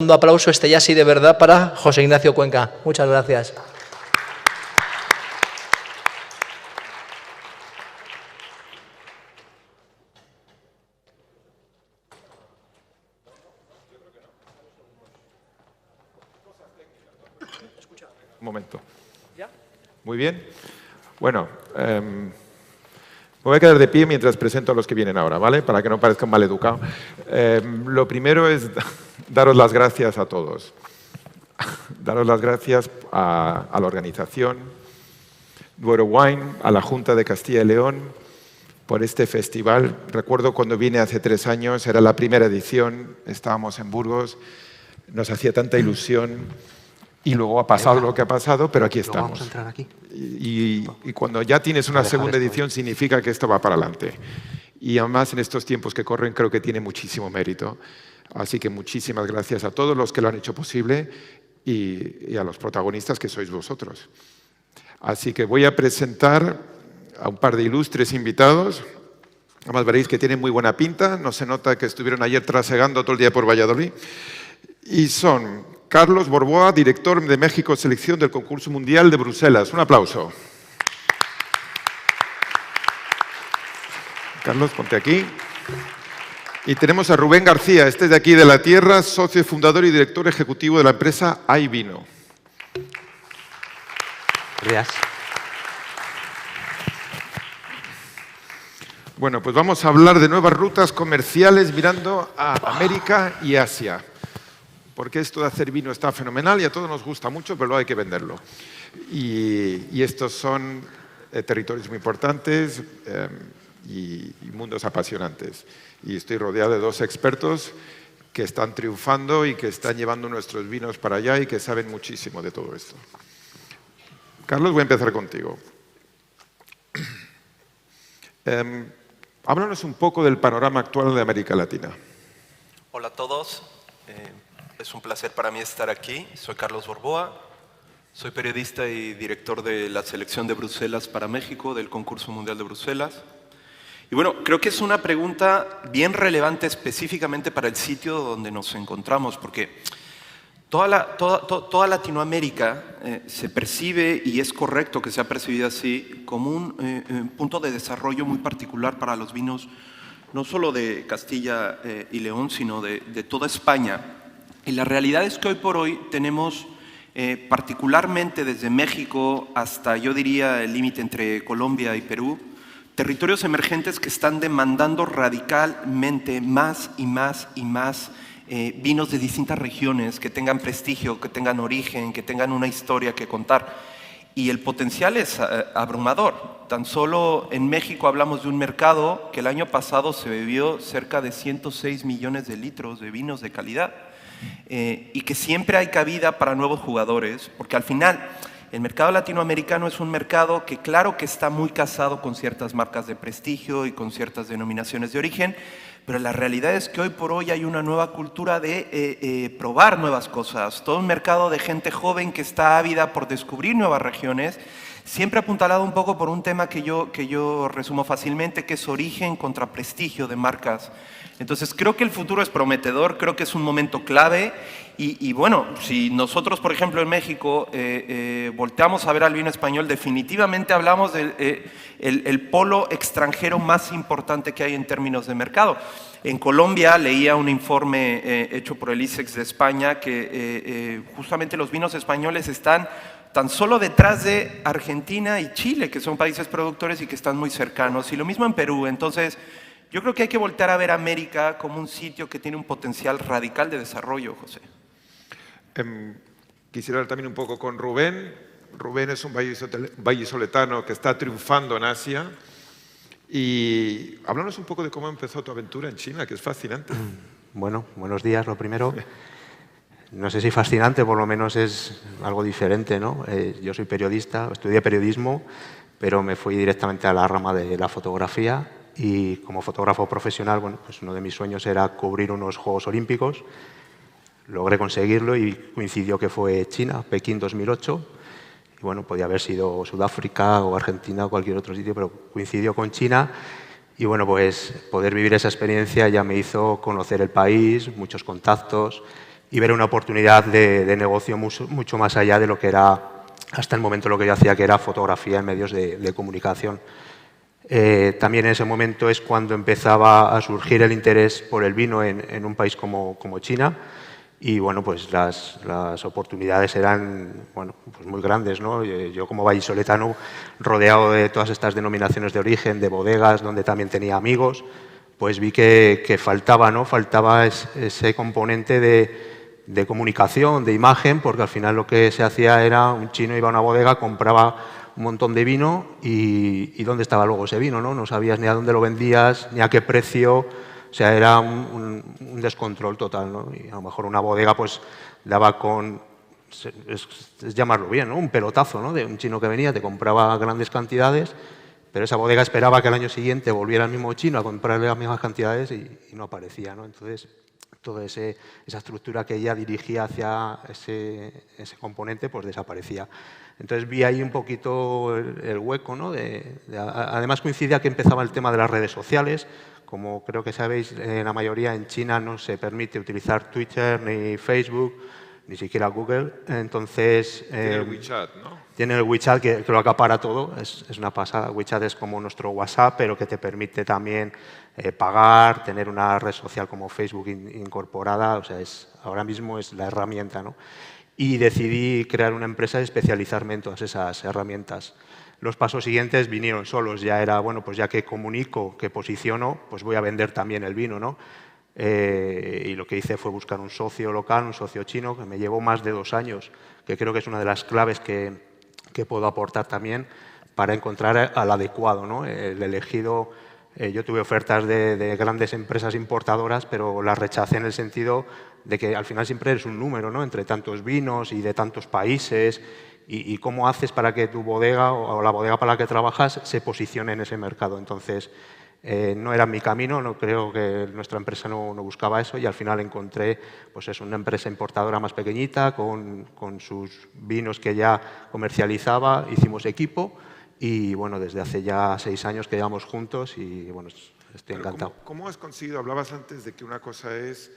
Un aplauso ya sí de verdad para José Ignacio Cuenca. Muchas gracias. Un momento. Muy bien. Bueno, me voy a quedar de pie mientras presento a los que vienen ahora, ¿vale? Para que no parezcan mal educados. Lo primero es daros las gracias a todos. Daros las gracias a la organización Duero Wine, a la Junta de Castilla y León, por este festival. Recuerdo cuando vine hace 3 años, era la primera edición, estábamos en Burgos, nos hacía tanta ilusión y luego ha pasado lo que ha pasado, pero aquí estamos. Vamos a entrar aquí. Y cuando ya tienes una segunda edición significa que esto va para adelante. Y además en estos tiempos que corren creo que tiene muchísimo mérito. Así que muchísimas gracias a todos los que lo han hecho posible y a los protagonistas que sois vosotros. Así que voy a presentar a un par de ilustres invitados. Además veréis que tienen muy buena pinta, no se nota que estuvieron ayer trasegando todo el día por Valladolid. Y son Carlos Borboa, director de México Selección del Concurso Mundial de Bruselas. Un aplauso. Carlos, ponte aquí. Y tenemos a Rubén García, este es de aquí de la tierra, socio fundador y director ejecutivo de la empresa Hay Vino. Gracias. Bueno, pues vamos a hablar de nuevas rutas comerciales mirando a América y Asia. Porque esto de hacer vino está fenomenal y a todos nos gusta mucho, pero luego hay que venderlo. Y estos son territorios muy importantes y mundos apasionantes. Y estoy rodeado de 2 expertos que están triunfando y que están llevando nuestros vinos para allá y que saben muchísimo de todo esto. Carlos, voy a empezar contigo. Háblanos un poco del panorama actual de América Latina. Hola a todos. Es un placer para mí estar aquí. Soy Carlos Borboa. Soy periodista y director de la selección de Bruselas para México, del Concurso Mundial de Bruselas. Y bueno, creo que es una pregunta bien relevante específicamente para el sitio donde nos encontramos, porque toda Latinoamérica se percibe, y es correcto que sea percibida así, como un punto de desarrollo muy particular para los vinos, no solo de Castilla y León, sino de toda España. Y la realidad es que hoy por hoy tenemos, particularmente desde México hasta, yo diría, el límite entre Colombia y Perú, territorios emergentes que están demandando radicalmente más y más y más vinos de distintas regiones que tengan prestigio, que tengan origen, que tengan una historia que contar. Y el potencial es abrumador. Tan solo en México hablamos de un mercado que el año pasado se bebió cerca de 106 millones de litros de vinos de calidad. Y que siempre hay cabida para nuevos jugadores, porque al final el mercado latinoamericano es un mercado que claro que está muy casado con ciertas marcas de prestigio y con ciertas denominaciones de origen, pero la realidad es que hoy por hoy hay una nueva cultura de probar nuevas cosas, todo un mercado de gente joven que está ávida por descubrir nuevas regiones, siempre apuntalado un poco por un tema que yo resumo fácilmente, que es origen contra prestigio de marcas. Entonces creo que el futuro es prometedor, creo que es un momento clave y bueno, si nosotros por ejemplo en México volteamos a ver al vino español, definitivamente hablamos del polo extranjero más importante que hay en términos de mercado. En Colombia leía un informe hecho por el ISEX de España que justamente los vinos españoles están tan solo detrás de Argentina y Chile, que son países productores y que están muy cercanos, y lo mismo en Perú. Entonces, yo creo que hay que voltear a ver a América como un sitio que tiene un potencial radical de desarrollo, José. Quisiera hablar también un poco con Rubén. Rubén es un vallisoletano que está triunfando en Asia. Y háblanos un poco de cómo empezó tu aventura en China, que es fascinante. Bueno, buenos días, lo primero. No sé si fascinante, por lo menos es algo diferente, ¿no? Yo soy periodista, estudié periodismo, pero me fui directamente a la rama de la fotografía. Y como fotógrafo profesional, bueno, pues uno de mis sueños era cubrir unos Juegos Olímpicos. Logré conseguirlo y coincidió que fue China, Pekín 2008. Y bueno, podía haber sido Sudáfrica o Argentina o cualquier otro sitio, pero coincidió con China. Y bueno, pues poder vivir esa experiencia ya me hizo conocer el país, muchos contactos. y ver una oportunidad de negocio mucho más allá de lo que era hasta el momento lo que yo hacía, que era fotografía en medios de comunicación. También en ese momento es cuando empezaba a surgir el interés por el vino en un país como China, y bueno, pues las oportunidades eran, bueno, pues muy grandes, ¿no? Yo como vallisoletano, rodeado de todas estas denominaciones de origen, de bodegas, donde también tenía amigos, pues vi que faltaba, ¿no? Faltaba ese componente de comunicación, de imagen, porque al final lo que se hacía era un chino iba a una bodega, compraba un montón de vino y ¿dónde estaba luego ese vino? No sabías ni a dónde lo vendías, ni a qué precio, o sea, era un descontrol total, ¿no? Y a lo mejor una bodega pues daba con, es llamarlo bien, ¿no? Un pelotazo, ¿no? De un chino que venía, te compraba grandes cantidades, pero esa bodega esperaba que al año siguiente volviera el mismo chino a comprarle las mismas cantidades y no aparecía, ¿no? Entonces, toda esa estructura que ella dirigía hacia ese componente, pues desaparecía. Entonces vi ahí un poquito el hueco, ¿no? Además coincidía que empezaba el tema de las redes sociales. Como creo que sabéis, la mayoría en China no se permite utilizar Twitter ni Facebook, ni siquiera Google. Entonces, tiene el WeChat, ¿no? Tiene el WeChat que lo acapara todo, es una pasada. WeChat es como nuestro WhatsApp, pero que te permite también pagar, tener una red social como Facebook incorporada, o sea, ahora mismo es la herramienta, ¿no? Y decidí crear una empresa y especializarme en todas esas herramientas. Los pasos siguientes vinieron solos, ya era, bueno, pues ya que comunico, que posiciono, pues voy a vender también el vino, ¿no? Y lo que hice fue buscar un socio local, un socio chino, que me llevó más de 2 años, que creo que es una de las claves que puedo aportar también para encontrar al adecuado, ¿no? El elegido. Yo tuve ofertas de grandes empresas importadoras, pero las rechacé en el sentido de que al final siempre eres un número, ¿no? Entre tantos vinos y de tantos países, y cómo haces para que tu bodega o la bodega para la que trabajas se posicione en ese mercado. Entonces, no era mi camino, no creo que nuestra empresa no buscaba eso, y al final encontré pues es una empresa importadora más pequeñita con sus vinos que ya comercializaba, hicimos equipo y bueno, desde hace ya 6 años que llevamos juntos y bueno, estoy encantado. ¿Cómo has conseguido? Hablabas antes de que una cosa es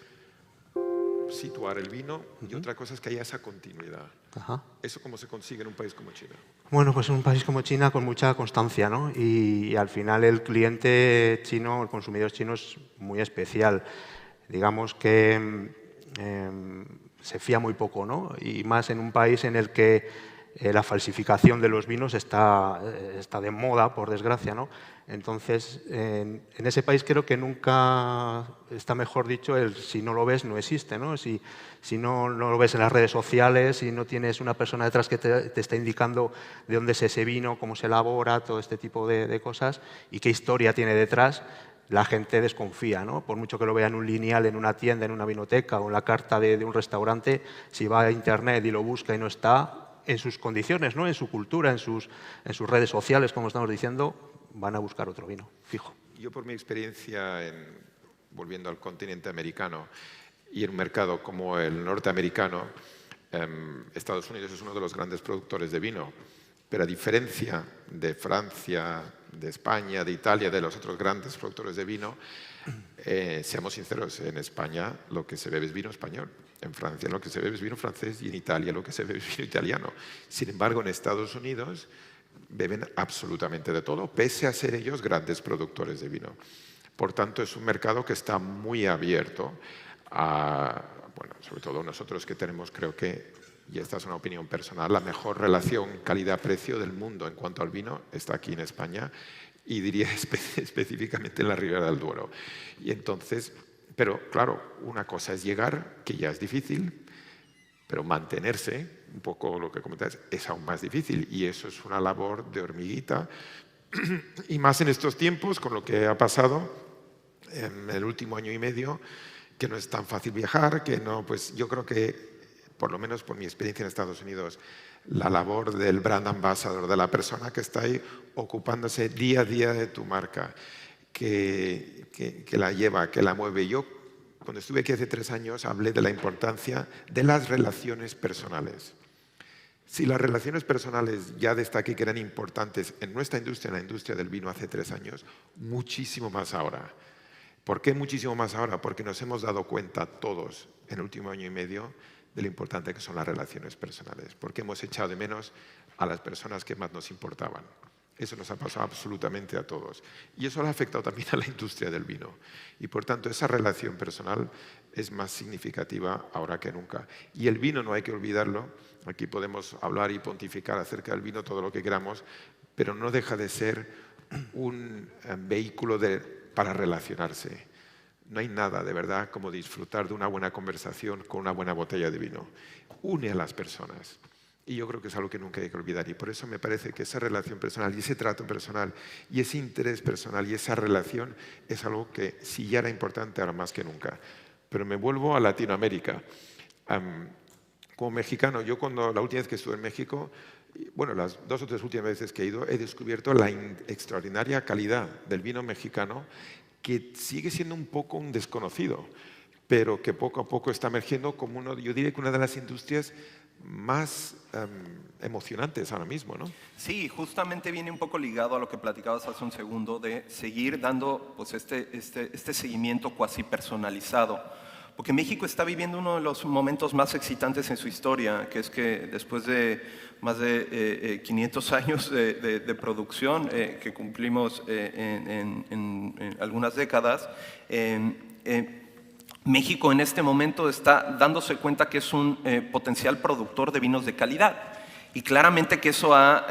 situar el vino y otra cosa es que haya esa continuidad. Ajá. ¿Eso cómo se consigue en un país como China? Bueno, pues en un país como China con mucha constancia, ¿no? Y al final el cliente chino, el consumidor chino es muy especial. Digamos que se fía muy poco, ¿no? Y más en un país en el que la falsificación de los vinos está de moda, por desgracia, ¿no? Entonces, en ese país creo que nunca está mejor dicho el si no lo ves, no existe, ¿no? Si no lo ves en las redes sociales, si no tienes una persona detrás que te está indicando de dónde es ese vino, cómo se elabora, todo este tipo de cosas y qué historia tiene detrás, la gente desconfía, ¿no? Por mucho que lo vea en un lineal, en una tienda, en una vinoteca o en la carta de un restaurante, si va a internet y lo busca y no está en sus condiciones, ¿no? En su cultura, en sus redes sociales, como estamos diciendo, van a buscar otro vino, fijo. Yo por mi experiencia, volviendo al continente americano y en un mercado como el norteamericano, Estados Unidos es uno de los grandes productores de vino, pero a diferencia de Francia, de España, de Italia, de los otros grandes productores de vino, seamos sinceros, en España lo que se bebe es vino español, en Francia lo que se bebe es vino francés y en Italia lo que se bebe es vino italiano. Sin embargo, en Estados Unidos beben absolutamente de todo, pese a ser ellos grandes productores de vino. Por tanto, es un mercado que está muy abierto a, bueno, sobre todo nosotros que tenemos, creo que, y esta es una opinión personal, la mejor relación calidad-precio del mundo en cuanto al vino está aquí en España y diría específicamente en la Ribera del Duero. Y entonces, pero claro, una cosa es llegar, que ya es difícil, pero mantenerse, un poco lo que comentáis, es aún más difícil y eso es una labor de hormiguita y más en estos tiempos con lo que ha pasado en el último año y medio, que no es tan fácil viajar, que no, pues yo creo que, por lo menos por mi experiencia en Estados Unidos, la labor del brand ambassador, de la persona que está ahí ocupándose día a día de tu marca, que la lleva, que la mueve. Yo, cuando estuve aquí hace 3 años, hablé de la importancia de las relaciones personales. Si las relaciones personales ya destaqué que eran importantes en nuestra industria, en la industria del vino hace 3 años, muchísimo más ahora. ¿Por qué muchísimo más ahora? Porque nos hemos dado cuenta todos en el último año y medio de lo importante que son las relaciones personales, porque hemos echado de menos a las personas que más nos importaban. Eso nos ha pasado absolutamente a todos. Y eso le ha afectado también a la industria del vino. Y por tanto, esa relación personal es más significativa ahora que nunca. Y el vino no hay que olvidarlo. Aquí podemos hablar y pontificar acerca del vino todo lo que queramos, pero no deja de ser un vehículo para relacionarse. No hay nada, de verdad, como disfrutar de una buena conversación con una buena botella de vino. Une a las personas. Y yo creo que es algo que nunca hay que olvidar. Y por eso me parece que esa relación personal y ese trato personal y ese interés personal y esa relación es algo que sí ya era importante ahora más que nunca. Pero me vuelvo a Latinoamérica. Como mexicano, yo cuando la última vez que estuve en México, bueno, las 2 o 3 últimas veces que he ido, he descubierto la extraordinaria calidad del vino mexicano, que sigue siendo un poco un desconocido, pero que poco a poco está emergiendo como yo diría que una de las industrias más emocionantes ahora mismo, ¿no? Sí, justamente viene un poco ligado a lo que platicabas hace un segundo, de seguir dando pues, este seguimiento cuasi personalizado. Porque México está viviendo uno de los momentos más excitantes en su historia, que es que después de más de 500 años de producción que cumplimos en algunas décadas, México en este momento está dándose cuenta que es un potencial productor de vinos de calidad. Y claramente que eso ha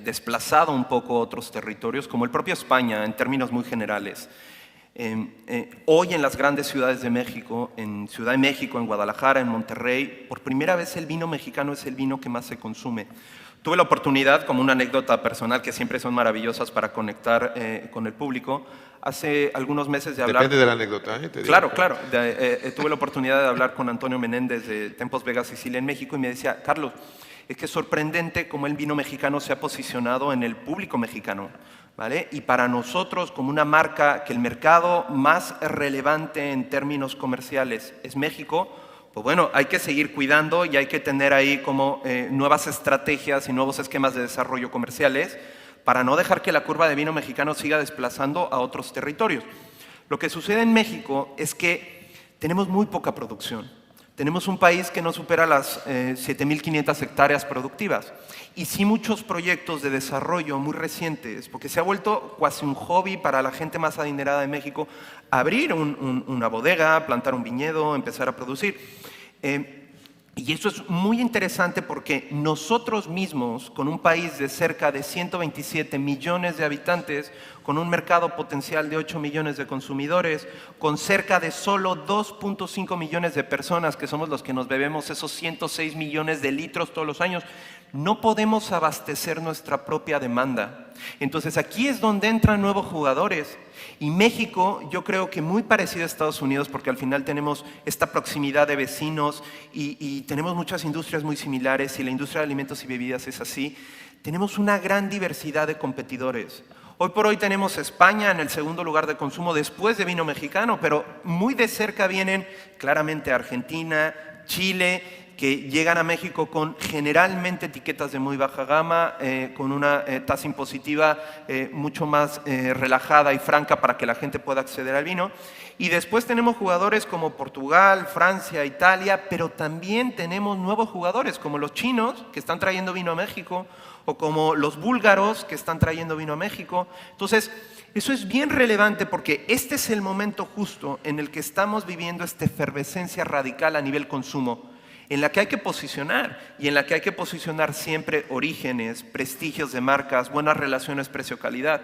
desplazado un poco otros territorios, como el propio España, en términos muy generales. Hoy en las grandes ciudades de México, en Ciudad de México, en Guadalajara, en Monterrey, por primera vez el vino mexicano es el vino que más se consume. Tuve la oportunidad, como una anécdota personal que siempre son maravillosas para conectar con el público, hace algunos meses de hablar... Depende de la anécdota, ¿eh? Claro. Tuve la oportunidad de hablar con Antonio Menéndez de Tempos Vega Sicilia en México y me decía, Carlos, es que es sorprendente cómo el vino mexicano se ha posicionado en el público mexicano, ¿vale? Y para nosotros, como una marca que el mercado más relevante en términos comerciales es México, pues bueno, hay que seguir cuidando y hay que tener ahí como nuevas estrategias y nuevos esquemas de desarrollo comerciales para no dejar que la curva de vino mexicano siga desplazando a otros territorios. Lo que sucede en México es que tenemos muy poca producción. Tenemos un país que no supera las 7.500 hectáreas productivas y sí muchos proyectos de desarrollo muy recientes, porque se ha vuelto casi un hobby para la gente más adinerada de México abrir una bodega, plantar un viñedo, empezar a producir. Y eso es muy interesante porque nosotros mismos, con un país de cerca de 127 millones de habitantes, con un mercado potencial de 8 millones de consumidores, con cerca de solo 2.5 millones de personas, que somos los que nos bebemos esos 106 millones de litros todos los años, no podemos abastecer nuestra propia demanda. Entonces aquí es donde entran nuevos jugadores. Y México, yo creo que muy parecido a Estados Unidos, porque al final tenemos esta proximidad de vecinos y tenemos muchas industrias muy similares, y la industria de alimentos y bebidas es así, tenemos una gran diversidad de competidores. Hoy por hoy tenemos España en el segundo lugar de consumo después de vino mexicano, pero muy de cerca vienen claramente Argentina, Chile, que llegan a México con generalmente etiquetas de muy baja gama, con una tasa impositiva mucho más relajada y franca para que la gente pueda acceder al vino. Y después tenemos jugadores como Portugal, Francia, Italia, pero también tenemos nuevos jugadores como los chinos, que están trayendo vino a México, o como los búlgaros, que están trayendo vino a México. Entonces, eso es bien relevante porque este es el momento justo en el que estamos viviendo esta efervescencia radical a nivel consumo, en la que hay que posicionar y en la que hay que posicionar siempre orígenes, prestigios de marcas, buenas relaciones precio-calidad.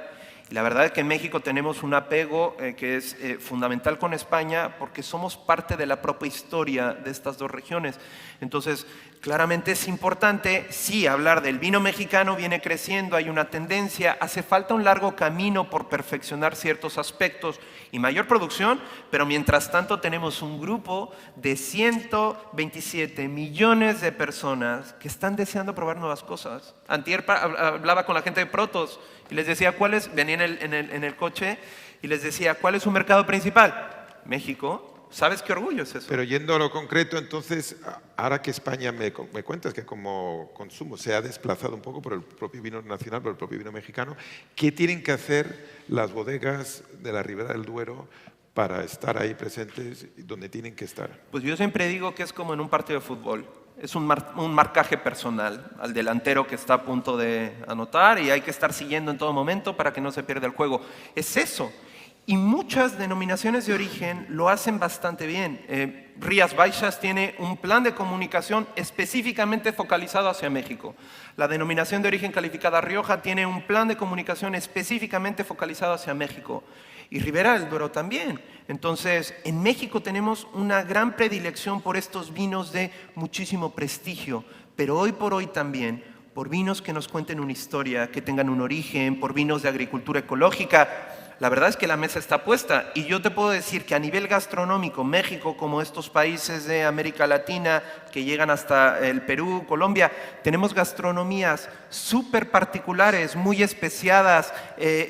Y la verdad es que en México tenemos un apego que es fundamental con España porque somos parte de la propia historia de estas dos regiones. Entonces, claramente es importante, sí, hablar del vino mexicano, viene creciendo, hay una tendencia, hace falta un largo camino por perfeccionar ciertos aspectos y mayor producción, pero mientras tanto tenemos un grupo de 127 millones de personas que están deseando probar nuevas cosas. Antier hablaba con la gente de Protos y les decía venía en el coche y les decía, ¿cuál es su mercado principal? México. ¿Sabes qué orgullo es eso? Pero yendo a lo concreto, entonces, ahora que España me cuentas que como consumo se ha desplazado un poco por el propio vino nacional, por el propio vino mexicano, ¿qué tienen que hacer las bodegas de la Ribera del Duero para estar ahí presentes donde tienen que estar? Pues yo siempre digo que es como en un partido de fútbol. Es un marcaje personal al delantero que está a punto de anotar y hay que estar siguiendo en todo momento para que no se pierda el juego. Es eso. Y muchas denominaciones de origen lo hacen bastante bien. Rías Baixas tiene un plan de comunicación específicamente focalizado hacia México. La denominación de origen calificada Rioja tiene un plan de comunicación específicamente focalizado hacia México. Y Ribera del Duero también. Entonces, en México tenemos una gran predilección por estos vinos de muchísimo prestigio, pero hoy por hoy también por vinos que nos cuenten una historia, que tengan un origen, por vinos de agricultura ecológica. La verdad es que la mesa está puesta y yo te puedo decir que a nivel gastronómico, México, como estos países de América Latina que llegan hasta el Perú, Colombia, tenemos gastronomías súper particulares, muy especiadas,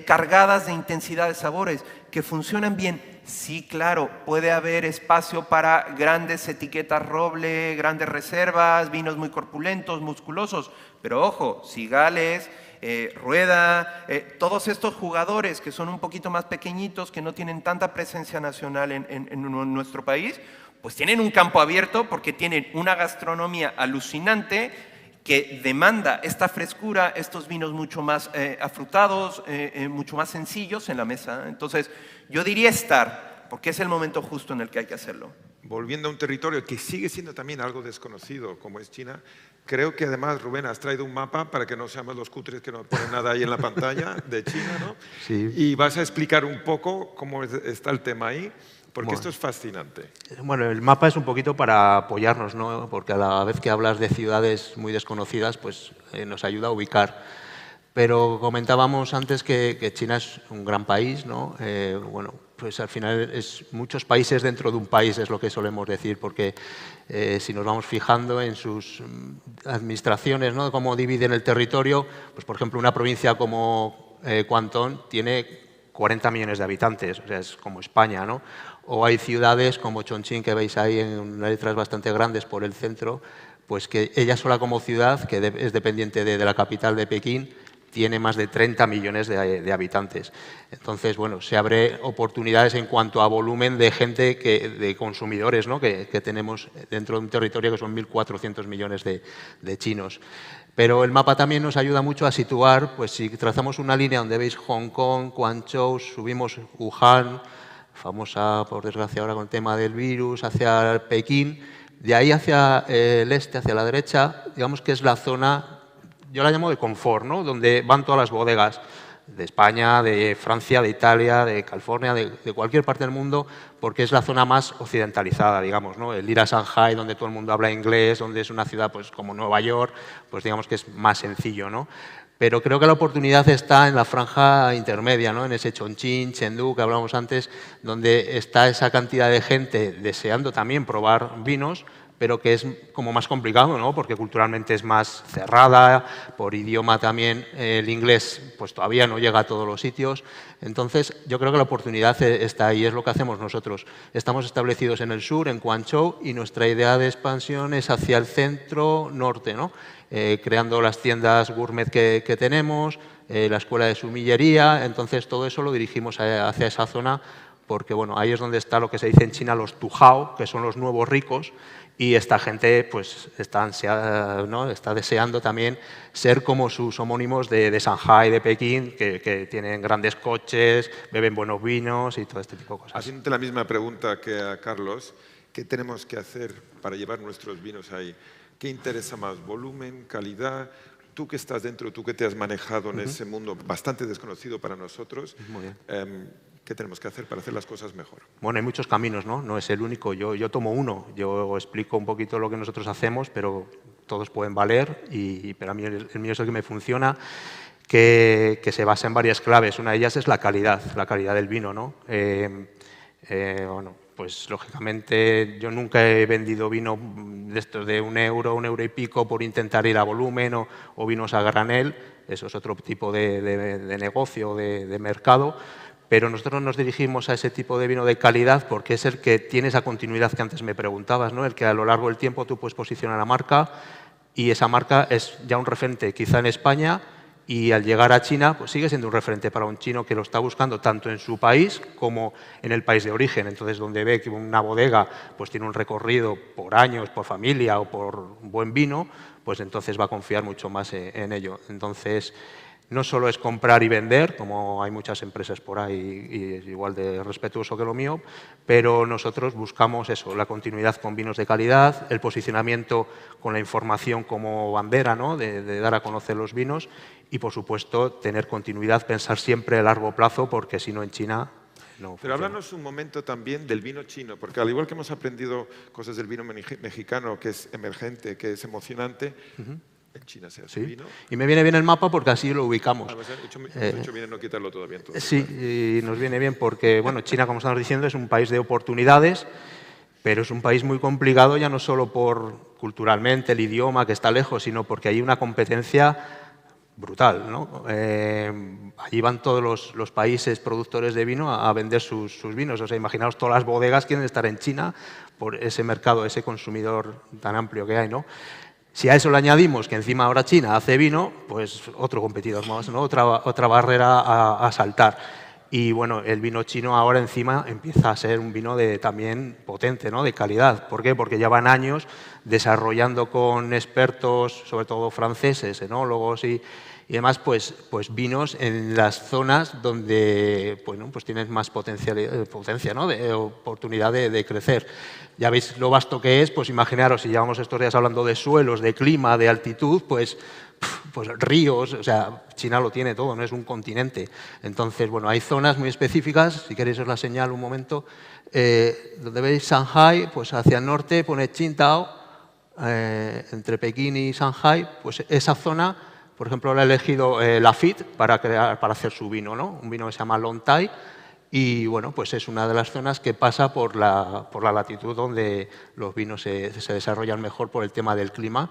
cargadas de intensidad de sabores, que funcionan bien. Sí, claro, puede haber espacio para grandes etiquetas roble, grandes reservas, vinos muy corpulentos, musculosos, pero ojo, Cigales, Rueda, todos estos jugadores que son un poquito más pequeñitos, que no tienen tanta presencia nacional en nuestro país, pues tienen un campo abierto porque tienen una gastronomía alucinante que demanda esta frescura, estos vinos mucho más afrutados, mucho más sencillos en la mesa. Entonces, yo diría estar, porque es el momento justo en el que hay que hacerlo. Volviendo a un territorio que sigue siendo también algo desconocido, como es China, creo que además, Rubén, has traído un mapa para que no seamos los cutres que no ponen nada ahí en la pantalla de China, ¿no? Sí. Y vas a explicar un poco cómo está el tema ahí, porque esto es fascinante. Bueno, el mapa es un poquito para apoyarnos, ¿no? Porque a la vez que hablas de ciudades muy desconocidas, pues nos ayuda a ubicar. Pero comentábamos antes que China es un gran país, ¿no? Bueno, pues al final es muchos países dentro de un país, es lo que solemos decir, porque si nos vamos fijando en sus administraciones, ¿no? Cómo dividen el territorio, pues por ejemplo una provincia como Guangdong tiene 40 millones de habitantes, o sea, es como España, ¿no? O hay ciudades como Chongqing, que veis ahí en letras bastante grandes por el centro, pues que ella sola como ciudad, que es dependiente de la capital de Pekín, tiene más de 30 millones de habitantes. Entonces, bueno, se abre oportunidades en cuanto a volumen de gente, de consumidores, ¿no? que tenemos dentro de un territorio que son 1.400 millones de chinos. Pero el mapa también nos ayuda mucho a situar, pues si trazamos una línea donde veis Hong Kong, Guangzhou, subimos Wuhan, famosa por desgracia ahora con el tema del virus, hacia Pekín, de ahí hacia el este, hacia la derecha, digamos que es la zona, yo la llamo de confort, ¿no? Donde van todas las bodegas de España, de Francia, de Italia, de California, de cualquier parte del mundo, porque es la zona más occidentalizada, digamos, ¿no? El ir a Shanghái, donde todo el mundo habla inglés, donde es una ciudad pues, como Nueva York, pues digamos que es más sencillo, ¿no? Pero creo que la oportunidad está en la franja intermedia, ¿no? En ese Chongqing, Chengdu, que hablábamos antes, donde está esa cantidad de gente deseando también probar vinos, pero que es como más complicado, ¿no? Porque culturalmente es más cerrada, por idioma también el inglés pues todavía no llega a todos los sitios. Entonces, yo creo que la oportunidad está ahí, es lo que hacemos nosotros. Estamos establecidos en el sur, en Guangzhou, y nuestra idea de expansión es hacia el centro-norte, ¿no? Creando las tiendas gourmet que tenemos, la escuela de sumillería, entonces todo eso lo dirigimos hacia esa zona porque bueno, ahí es donde está lo que se dice en China los tujao, que son los nuevos ricos, y esta gente pues, está deseando también ser como sus homónimos de Shanghái, de Pekín, que tienen grandes coches, beben buenos vinos y todo este tipo de cosas. Haciéndote la misma pregunta que a Carlos, ¿qué tenemos que hacer para llevar nuestros vinos ahí? ¿Qué interesa más? ¿Volumen? ¿Calidad? Tú que estás dentro, tú que te has manejado en ese mundo bastante desconocido para nosotros, muy bien. ¿Qué tenemos que hacer para hacer las cosas mejor? Bueno, hay muchos caminos, ¿no? No es el único. Yo tomo uno. Yo explico un poquito lo que nosotros hacemos, pero todos pueden valer, pero a mí el mío es el que me funciona, que se basa en varias claves. Una de ellas es la calidad del vino, ¿no? Bueno, pues lógicamente yo nunca he vendido vino de estos de €1 y pico por intentar ir a volumen o vinos a granel. Eso es otro tipo de negocio, de mercado. Pero nosotros nos dirigimos a ese tipo de vino de calidad porque es el que tiene esa continuidad que antes me preguntabas, ¿no? El que a lo largo del tiempo tú puedes posicionar la marca y esa marca es ya un referente quizá en España Y al llegar a China, pues sigue siendo un referente para un chino que lo está buscando tanto en su país como en el país de origen. Entonces, donde ve que una bodega pues tiene un recorrido por años, por familia o por buen vino, pues entonces va a confiar mucho más en ello. Entonces, no solo es comprar y vender, como hay muchas empresas por ahí y es igual de respetuoso que lo mío, pero nosotros buscamos eso, la continuidad con vinos de calidad, el posicionamiento con la información como bandera, ¿no? de dar a conocer los vinos y, por supuesto, tener continuidad, pensar siempre a largo plazo, porque si no en China no funciona. Pero háblanos un momento también del vino chino, porque al igual que hemos aprendido cosas del vino mexicano, que es emergente, que es emocionante, en China se hace vino. Y me viene bien el mapa porque así lo ubicamos. De hecho, viene no quitarlo todavía. Entonces, sí, y nos viene bien porque, bueno, China, como estamos diciendo, es un país de oportunidades, pero es un país muy complicado ya no solo por culturalmente, el idioma, que está lejos, sino porque hay una competencia brutal, ¿no? Allí van todos los países productores de vino a vender sus vinos. O sea, imaginaos, todas las bodegas quieren estar en China por ese mercado, ese consumidor tan amplio que hay, ¿no? Si a eso le añadimos que encima ahora China hace vino, pues otro competidor más, ¿no? Otra barrera a saltar. Y bueno, el vino chino ahora encima empieza a ser un vino también potente, ¿no? De calidad. ¿Por qué? Porque llevan años desarrollando con expertos, sobre todo franceses, enólogos y demás, pues vinos en las zonas donde bueno, pues tienes más potencia, ¿no? De oportunidad de crecer. Ya veis lo vasto que es, pues imaginaros, si llevamos estos días hablando de suelos, de clima, de altitud, pues ríos, o sea, China lo tiene todo, no es un continente. Entonces, bueno, hay zonas muy específicas, si queréis os la señalo un momento, donde veis Shanghai, pues hacia el norte pone Qingdao, entre Pekín y Shanghai, pues esa zona, por ejemplo, la ha elegido Lafite para hacer su vino, ¿no? Un vino que se llama Lontai. Y bueno, pues es una de las zonas que pasa por la latitud donde los vinos se desarrollan mejor por el tema del clima.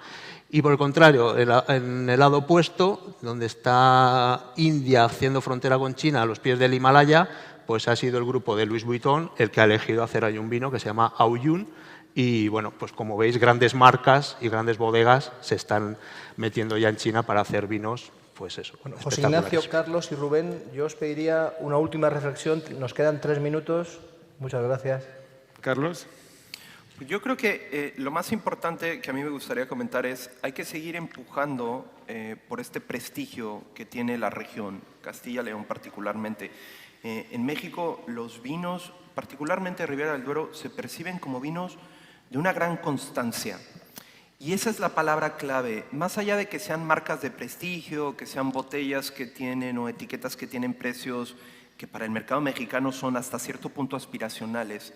Y por el contrario, en el lado opuesto, donde está India haciendo frontera con China a los pies del Himalaya, pues ha sido el grupo de Louis Vuitton el que ha elegido hacer ahí un vino que se llama Aoyun. Y bueno, pues como veis, grandes marcas y grandes bodegas se están metiendo ya en China para hacer vinos. Pues eso. Bueno, José Ignacio, Carlos y Rubén, yo os pediría una última reflexión. Nos quedan 3 minutos. Muchas gracias. Carlos. Yo creo que lo más importante que a mí me gustaría comentar es hay que seguir empujando por este prestigio que tiene la región, Castilla y León particularmente. En México los vinos, particularmente Ribera del Duero, se perciben como vinos de una gran constancia. Y esa es la palabra clave. Más allá de que sean marcas de prestigio, que sean botellas que tienen o etiquetas que tienen precios que para el mercado mexicano son hasta cierto punto aspiracionales,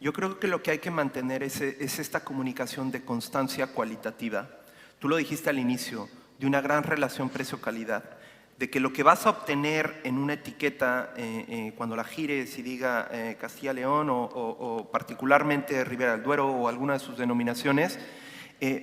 yo creo que lo que hay que mantener es esta comunicación de constancia cualitativa. Tú lo dijiste al inicio, de una gran relación precio-calidad, de que lo que vas a obtener en una etiqueta cuando la gires y diga Castilla-León o particularmente Ribera del Duero o alguna de sus denominaciones,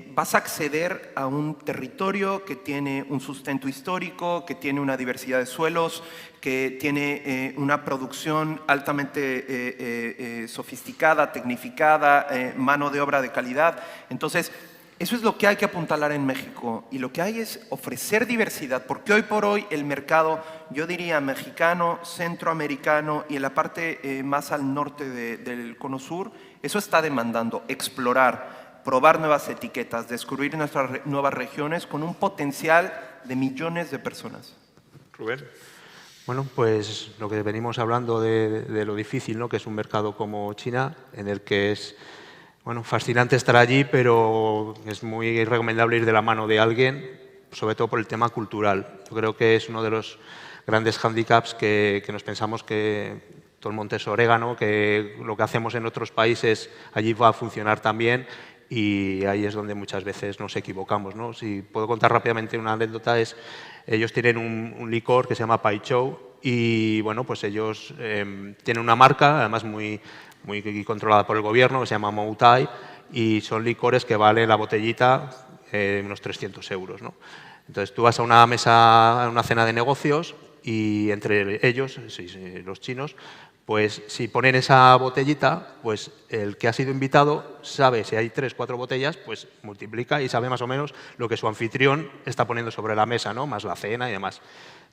vas a acceder a un territorio que tiene un sustento histórico, que tiene una diversidad de suelos, que tiene una producción altamente sofisticada, tecnificada, mano de obra de calidad. Entonces, eso es lo que hay que apuntalar en México y lo que hay es ofrecer diversidad, porque hoy por hoy el mercado, yo diría mexicano, centroamericano y en la parte más al norte del Cono Sur, eso está demandando explorar, probar nuevas etiquetas, descubrir nuestras nuevas regiones con un potencial de millones de personas. Rubén. Bueno, pues lo que venimos hablando de lo difícil, ¿no? Que es un mercado como China, en el que es bueno, fascinante estar allí, pero es muy recomendable ir de la mano de alguien, sobre todo por el tema cultural. Yo creo que es uno de los grandes hándicaps que nos pensamos que todo el monte es orégano, que lo que hacemos en otros países allí va a funcionar también. Y ahí es donde muchas veces nos equivocamos, ¿no? Si puedo contar rápidamente una anécdota, ellos tienen un licor que se llama Pai Chou y bueno, pues ellos tienen una marca, además muy controlada por el gobierno, que se llama Moutai, y son licores que vale la botellita unos 300 euros, ¿no? Entonces tú vas a una mesa, a una cena de negocios y entre ellos, los chinos, Pues si ponen esa botellita, pues el que ha sido invitado sabe si hay 3, 4 botellas, pues multiplica y sabe más o menos lo que su anfitrión está poniendo sobre la mesa, ¿no? Más la cena y demás.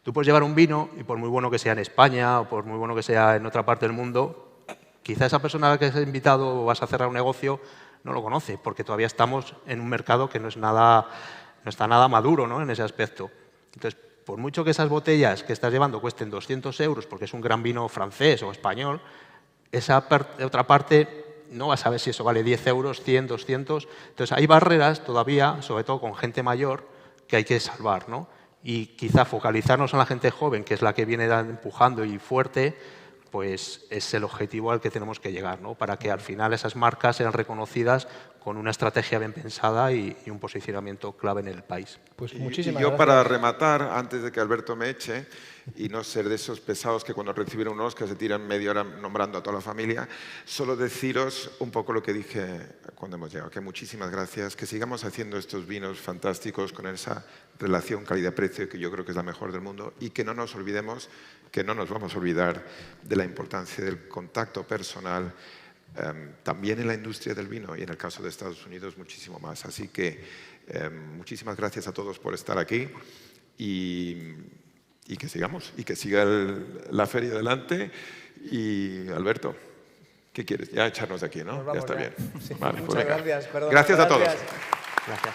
Tú puedes llevar un vino y por muy bueno que sea en España o por muy bueno que sea en otra parte del mundo, quizá esa persona a la que has invitado o vas a cerrar un negocio no lo conoce, porque todavía estamos en un mercado que no está nada maduro, ¿no? En ese aspecto. Entonces, por mucho que esas botellas que estás llevando cuesten 200 euros, porque es un gran vino francés o español, esa otra parte no vas a saber si eso vale 10 euros, 100, 200. Entonces, hay barreras todavía, sobre todo con gente mayor, que hay que salvar, ¿no? Y quizá focalizarnos en la gente joven, que es la que viene empujando y fuerte, pues es el objetivo al que tenemos que llegar, ¿no? Para que al final esas marcas sean reconocidas con una estrategia bien pensada y un posicionamiento clave en el país. Pues Y muchísimas yo gracias. para rematar, antes de que Alberto me eche, y no ser de esos pesados que cuando reciben un Oscar se tiran media hora nombrando a toda la familia, solo deciros un poco lo que dije cuando hemos llegado, que muchísimas gracias, que sigamos haciendo estos vinos fantásticos con esa relación calidad-precio que yo creo que es la mejor del mundo y que no nos olvidemos, que no nos vamos a olvidar de la importancia del contacto personal, también en la industria del vino y en el caso de Estados Unidos muchísimo más. Así que muchísimas gracias a todos por estar aquí y que sigamos, y que siga la feria adelante. Y Alberto, ¿qué quieres? Ya echarnos de aquí, ¿no? Nos vamos Ya está ya. bien. Sí. Vale, pues Muchas venga. gracias. Perdona, Gracias a todos. Gracias.